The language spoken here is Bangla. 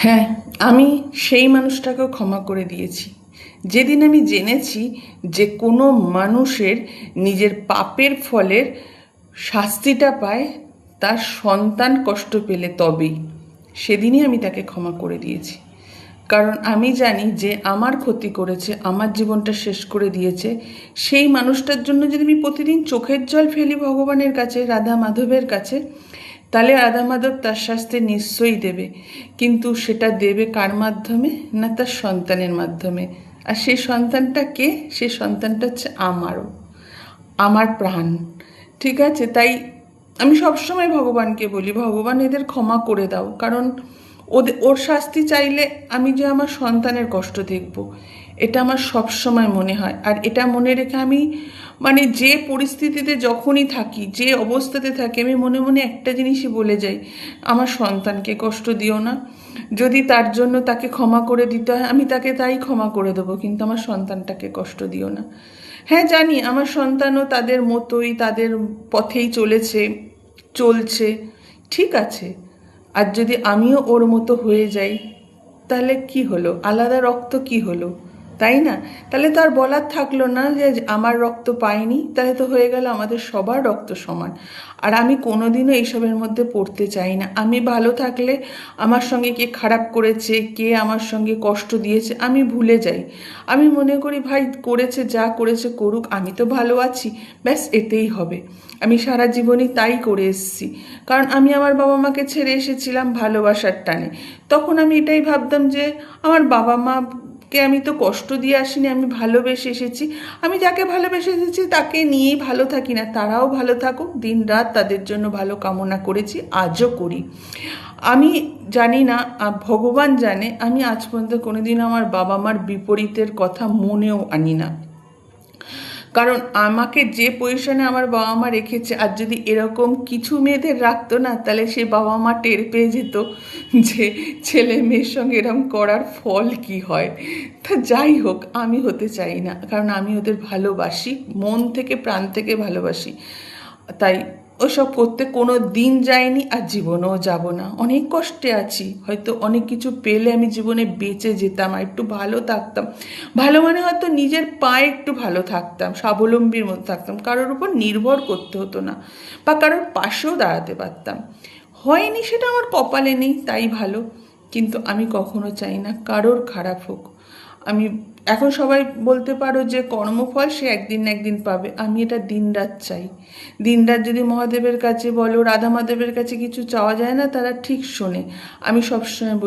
হ্যাঁ, আমি সেই মানুষটাকেও ক্ষমা করে দিয়েছি যেদিন আমি জেনেছি যে কোনো মানুষের নিজের পাপের ফলের শাস্তিটা পায় তার সন্তান কষ্ট পেলে তবেই। সেদিনই আমি তাকে ক্ষমা করে দিয়েছি, কারণ আমি জানি যে আমার ক্ষতি করেছে, আমার জীবনটা শেষ করে দিয়েছে, সেই মানুষটার জন্য যদি আমি প্রতিদিন চোখের জল ফেলি ভগবানের কাছে, রাধা মাধবের কাছে, তাহলে রাধা মাধব তার শাস্তি নিশ্চয়ই দেবে। কিন্তু সেটা দেবে কার মাধ্যমে? না, তার সন্তানের মাধ্যমে। আর সেই সন্তানটা কে? সেই সন্তানটা হচ্ছে আমার প্রাণ। ঠিক আছে, তাই আমি সবসময় ভগবানকে বলি, ভগবান এদের ক্ষমা করে দাও, কারণ ওর শাস্তি চাইলে আমি যে আমার সন্তানের কষ্ট দেখব, এটা আমার সবসময় মনে হয়। আর এটা মনে রেখে আমি যে পরিস্থিতিতে যখনই থাকি, যে অবস্থাতে থাকি, আমি মনে মনে একটা জিনিসই বলে যাই, আমার সন্তানকে কষ্ট দিও না। যদি তার জন্য তাকে ক্ষমা করে দিতে হয়, আমি তাকে তাই ক্ষমা করে দেবো, কিন্তু আমার সন্তানটাকে কষ্ট দিও না। হ্যাঁ, জানি আমার সন্তানও তাদের মতোই, তাদের পথেই চলছে, ঠিক আছে। আর যদি আমিও ওর মতো হয়ে যাই, তাহলে কি হলো? আলাদা রক্ত কি হলো, তাই না? তাহলে তো আর বলার থাকলো না যে আমার রক্ত পাইনি, তাহলে তো হয়ে গেল আমাদের সবার রক্ত সমান। আর আমি কোনোদিনও এইসবের মধ্যে পড়তে চাই না। আমি ভালো থাকলে আমার সঙ্গে কে খারাপ করেছে, কে আমার সঙ্গে কষ্ট দিয়েছে, আমি ভুলে যাই। আমি মনে করি ভাই করেছে, যা করেছে করুক, আমি তো ভালো আছি, ব্যাস এতেই হবে। আমি সারা জীবনই তাই করে এসেছি, কারণ আমি আমার বাবা মাকে ছেড়ে এসেছিলাম ভালোবাসার টানে। তখন আমি এটাই ভাবতাম যে আমার বাবা মাকে আমি তো কষ্ট দিয়ে আসিনি, আমি ভালোবেসে এসেছি। আমি যাকে ভালোবেসে এসেছি তাকে নিয়েই ভালো থাকি না, তারাও ভালো থাকুক, দিন রাত তাদের জন্য ভালো কামনা করেছি, আজও করি। আমি জানি না, ভগবান জানে, আমি আজ পর্যন্ত কোনোদিন আমার বাবা মার বিপরীতের কথা মনেও আনি না। কারণ আমাকে যে পজিশনে আমার বাবা মা রেখেছে, আর যদি এরকম কিছু মেয়েদের রাখতো না, তাহলে সে বাবা মা টের পেয়ে যেত যে ছেলে মেয়ের সঙ্গে এরকম করার ফল কি হয়। তা যাই হোক, আমি হতে চাই না, কারণ আমি ওদের ভালোবাসি, মন থেকে প্রাণ থেকে ভালোবাসি। তাই ওসব করতে কোনো দিন যায়নি, আর জীবনেও যাব না। অনেক কষ্টে আছি, হয়তো অনেক কিছু পেলে আমি জীবনে বেঁচে যেতাম, আর একটু ভালো থাকতাম। ভালো হয়তো নিজের পায়ে একটু ভালো থাকতাম, স্বাবলম্বীর মতো থাকতাম, কারোর উপর নির্ভর করতে হতো না, বা কারোর পাশেও দাঁড়াতে পারতাম। হয়নি, সেটা আমার কপালে নেই, তাই ভালো। কিন্তু আমি কখনো চাই না কারোর খারাপ হোক। আমি এখন সবাই বলতে পারো যে কর্মফল সে একদিন না একদিন পাবে, আমি এটা দিনরাত চাই। দিনরাত যদি মহাদেবের কাছে বলো, রাধা মাধবের কাছে কিছু চাওয়া যায় না, তারা ঠিক শোনে। আমি সবসময়